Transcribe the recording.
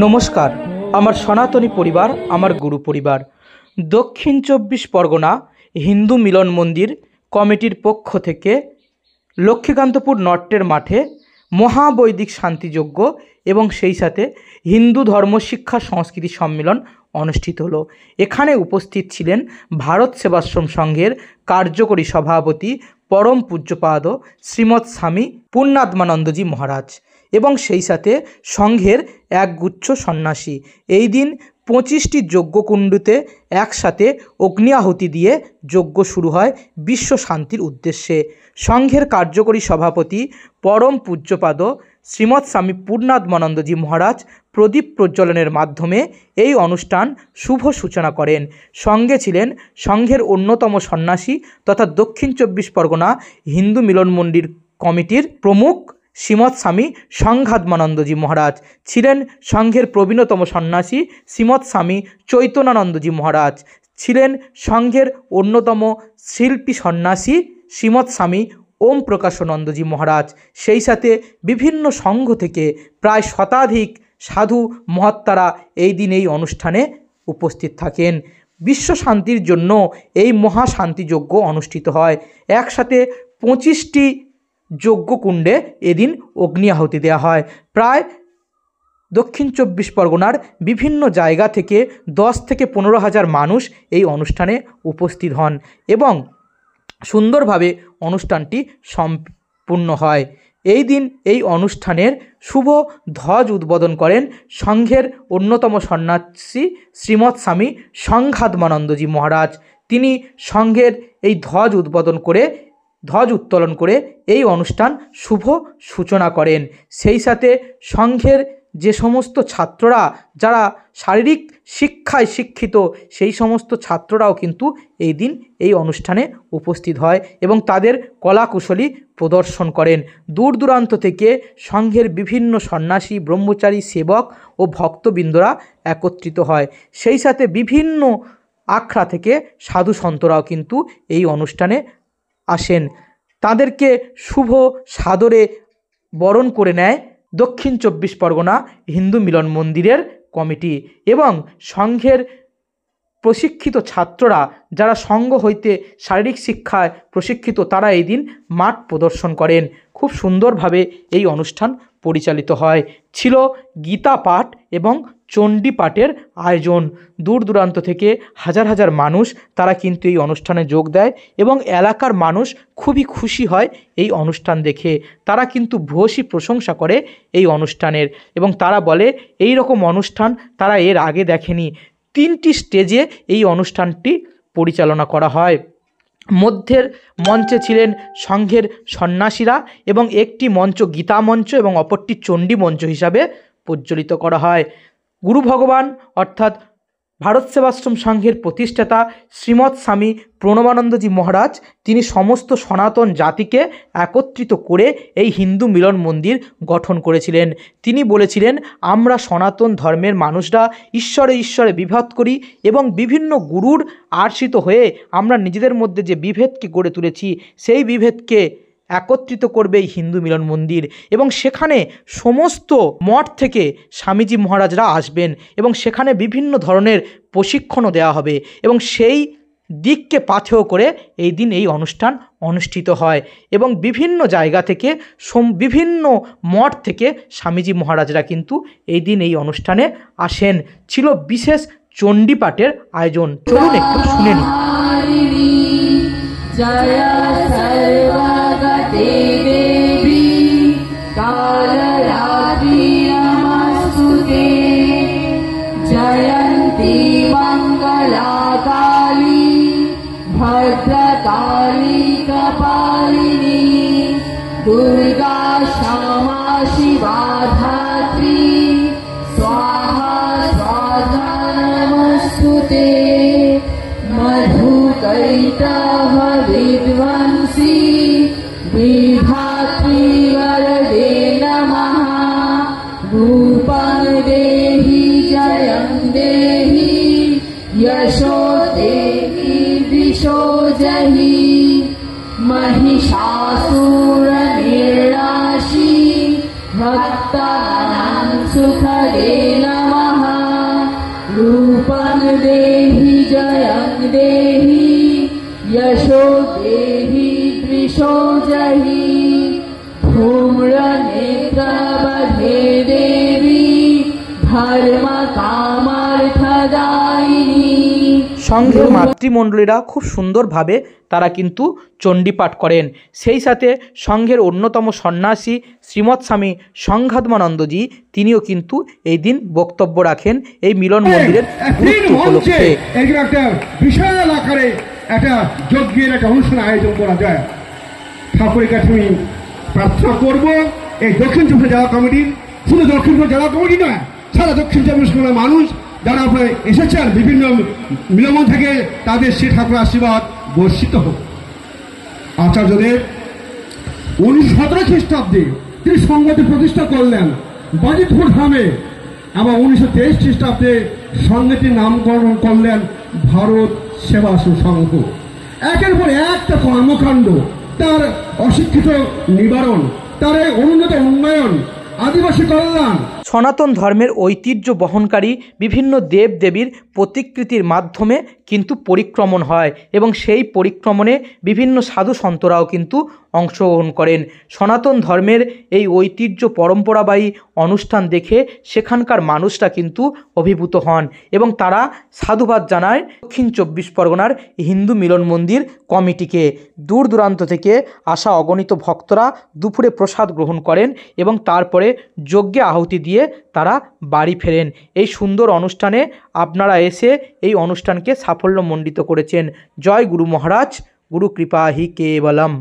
নমস্কার, আমার সনাতনী পরিবার, আমার গুরু পরিবার। দক্ষিণ ২৪ পরগনা হিন্দু মিলন মন্দির কমিটির পক্ষ থেকে লক্ষ্মীকান্তপুর নট্টের মাঠে মহাবৈদিক শান্তিযজ্ঞ এবং সেই সাথে হিন্দু ধর্ম শিক্ষা সংস্কৃতি সম্মেলন অনুষ্ঠিত হলো। এখানে উপস্থিত ছিলেন ভারত সেবাশ্রম সংঘের কার্যকরী সভাপতি পরম পূজ্যপাদ শ্রীমৎ স্বামী পূর্ণাত্মানন্দজি মহারাজ এবং সেই সাথে সংঘের একগুচ্ছ সন্ন্যাসী। এই দিন ২৫টি যজ্ঞকুণ্ডুতে একসাথে অগ্নি আহুতি দিয়ে যজ্ঞ শুরু হয় বিশ্ব শান্তির উদ্দেশ্যে। সংঘের কার্যকরী সভাপতি পরম পূজ্যপাদ শ্রীমৎ স্বামী পূর্ণাত্মানন্দজি মহারাজ প্রদীপ প্রজ্বলনের মাধ্যমে এই অনুষ্ঠান শুভ সূচনা করেন। সঙ্গে ছিলেন সংঘের অন্যতম সন্ন্যাসী তথা দক্ষিণ ২৪ পরগনা হিন্দু মিলন মন্দির কমিটির প্রমুখ শ্রীমৎ স্বামী সংঘাত্মানন্দজি মহারাজ, ছিলেন সংঘের প্রবীণতম সন্ন্যাসী শ্রীমৎ স্বামী চৈতন্যানন্দজি মহারাজ, ছিলেন সংঘের অন্যতম শিল্পী সন্ন্যাসী শ্রীমৎ স্বামী ওম প্রকাশানন্দজি মহারাজ। সেই সাথে বিভিন্ন সংঘ থেকে প্রায় শতাধিক সাধু মহাত্মারা এই দিন এই অনুষ্ঠানে উপস্থিত থাকেন। বিশ্ব শান্তির জন্য এই মহাশান্তিযজ্ঞ অনুষ্ঠিত হয়। একসাথে ২৫টি যজ্ঞকুণ্ডে এদিন অগ্নি আহুতি দেওয়া হয়। প্রায় দক্ষিণ ২৪ পরগনার বিভিন্ন জায়গা থেকে ১০ থেকে ১৫,০০০ মানুষ এই অনুষ্ঠানে উপস্থিত হন এবং সুন্দরভাবে অনুষ্ঠানটি সম্পূর্ণ হয়। এই দিন এই অনুষ্ঠানের শুভ ধ্বজ উদ্বোধন করেন সংঘের অন্যতম সন্ন্যাসী শ্রীমৎ স্বামী সংঘাত্মানন্দজি মহারাজ। তিনি সংঘের এই ধ্বজ উত্তোলন করে এই অনুষ্ঠান শুভ সূচনা করেন। সেই সাথে সংঘের যে সমস্ত ছাত্ররা যারা শারীরিক শিক্ষায় শিক্ষিত, সেই সমস্ত ছাত্ররাও কিন্তু এই দিন এই অনুষ্ঠানে উপস্থিত হয় এবং তাদের কলাকুশলী প্রদর্শন করেন। দূর দূরান্ত থেকে সংঘের বিভিন্ন সন্ন্যাসী, ব্রহ্মচারী, সেবক ও ভক্তবৃন্দরা একত্রিত হয়। সেই সাথে বিভিন্ন আখড়া থেকে সাধু সন্তরাও কিন্তু এই অনুষ্ঠানে আসেন। তাদেরকে শুভ সাদরে বরণ করে নেয় দক্ষিণ ২৪ পরগনা হিন্দু মিলন মন্দিরের কমিটি এবং সংঘের প্রশিক্ষিত ছাত্ররা যারা সংঘ হইতে শারীরিক শিক্ষায় প্রশিক্ষিত, তারা এই দিন মাঠ প্রদর্শন করেন। খুব সুন্দরভাবে এই অনুষ্ঠান পরিচালিত হয়। ছিল গীতা পাঠ এবং চণ্ডী পাঠের আয়োজন। দূর দূরান্ত থেকে হাজার হাজার মানুষ তারা কিন্তু এই অনুষ্ঠানে যোগ দেয় এবং এলাকার মানুষ খুবই খুশি হয় এই অনুষ্ঠান দেখে। তারা কিন্তু ভূয়সী প্রশংসা করে এই অনুষ্ঠানের এবং তারা বলে এই রকম অনুষ্ঠান তারা এর আগে দেখেনি। 3টি স্টেজে এই অনুষ্ঠানটি পরিচালনা করা হয়। মধ্যের মঞ্চে ছিলেন সংঘের সন্ন্যাসীরা এবং একটি মঞ্চ গীতা মঞ্চ এবং অপরটি চণ্ডী মঞ্চ হিসাবে প্রজ্বলিত করা হয়। গুরু ভগবান অর্থাৎ ভারত সেবাশ্রম সংঘের প্রতিষ্ঠাতা শ্রীমৎ স্বামী প্রণবানন্দজি মহারাজ, তিনি সমস্ত সনাতন জাতিকে একত্রিত করে এই হিন্দু মিলন মন্দির গঠন করেছিলেন। তিনি বলেছিলেন, আমরা সনাতন ধর্মের মানুষরা ঈশ্বরে ঈশ্বরে বিভেদ করি এবং বিভিন্ন গুরুর আশ্রিত হয়ে আমরা নিজেদের মধ্যে যে বিভেদকে গড়ে তুলেছি, সেই বিভেদকে একত্রিত করবে এই হিন্দু মিলন মন্দির এবং সেখানে সমস্ত মঠ থেকে স্বামীজি মহারাজরা আসবেন এবং সেখানে বিভিন্ন ধরনের প্রশিক্ষণও দেওয়া হবে এবং সেই দিককে পাথেয় করে এই দিন এই অনুষ্ঠান অনুষ্ঠিত হয় এবং বিভিন্ন জায়গা থেকে বিভিন্ন মঠ থেকে স্বামীজি মহারাজরা কিন্তু এই দিন এই অনুষ্ঠানে আসেন। ছিল বিশেষ চণ্ডী পাঠের আয়োজন। চলুন একটু শুনে নিই। जयन्ती मङ्गलाकाली भद्रकाली कपालिनी दुर्गा क्षमा शिवा धात्री स्वाहा स्वाहा नमस्तुते मधुकैटभ विध्वंसी विधात्री वरदे नमः रूपं देहि जयं देहि यशो देहि दिशो जहि महिषासुरनिर्नाशी भक्तानां सुखदे नमः। देहि यशो देहि दृशो जहि धूम्रनेत्रवधे देवी धर्म कामार्थदायिनी। সংঘের মাতৃমণ্ডলীরা খুব সুন্দরভাবে তারা কিন্তু চণ্ডীপাঠ করেন। সেই সাথে সংঘের অন্যতম সন্ন্যাসী শ্রীমৎ স্বামী সংঘাত্মানন্দজি তিনিও কিন্তু এই দিন বক্তব্য রাখেন এই মিলন মন্দিরের গুরুত্ব উপলক্ষে। একটা বিশাল আকারে একটা যজ্ঞের একটা অনুষ্ঠান আয়োজন করা যায়। ঠাকুরের কাছে আমি প্রার্থনা করবো এই দক্ষিণ চব্বিশ জেলা কমিটির, শুধু দক্ষিণ চব্বিশ জেলা কমিটি নয়, সারা দক্ষিণ চব্বিশ পরগনার মানুষ যারা আপনার এসেছেন বিভিন্ন মিলন থেকে, তাদের সে ঠাকুরের আশীর্বাদ বর্ষিত হোক। আচার্যদেব 1917 খ্রিস্টাব্দে তিনি সংঘটি প্রতিষ্ঠা করলেন বাজিতপুর ধামে, আবার 1923 খ্রিস্টাব্দে সংঘটির নামকরণ করলেন ভারত সেবাশ্রম সংঘ। একের পর একটা কর্মকাণ্ড, তার অশিক্ষিত নিবারণ, তার অনুন্নত উন্নয়ন, আদিবাসী কল্যাণ। সনাতন ধর্মের ঐতিহ্য বহনকারী বিভিন্ন দেব দেবীর প্রতিকৃতির মাধ্যমে কিন্তু পরিক্রমণ হয় এবং সেই পরিক্রমণে বিভিন্ন সাধু সন্তরাও কিন্তু অংশগ্রহণ করেন। সনাতন ধর্মের এই ঐতিহ্য পরম্পরাবাহী অনুষ্ঠান দেখে সেখানকার মানুষরা কিন্তু অভিভূত হন এবং তারা সাধুবাদ জানায় দক্ষিণ চব্বিশ পরগনার হিন্দু মিলন মন্দির কমিটিকে। দূর দূরান্ত থেকে আসা অগণিত ভক্তরা দুপুরে প্রসাদ গ্রহণ করেন এবং তারপরে যজ্ঞে আহুতি দিয়ে তারা বাড়ি ফেরেন। এই সুন্দর অনুষ্ঠানে আপনারা এসে এই অনুষ্ঠানকে সাফল্যমণ্ডিত করেছেন। জয় গুরু মহারাজ, গুরু কৃপা হি কেবলম।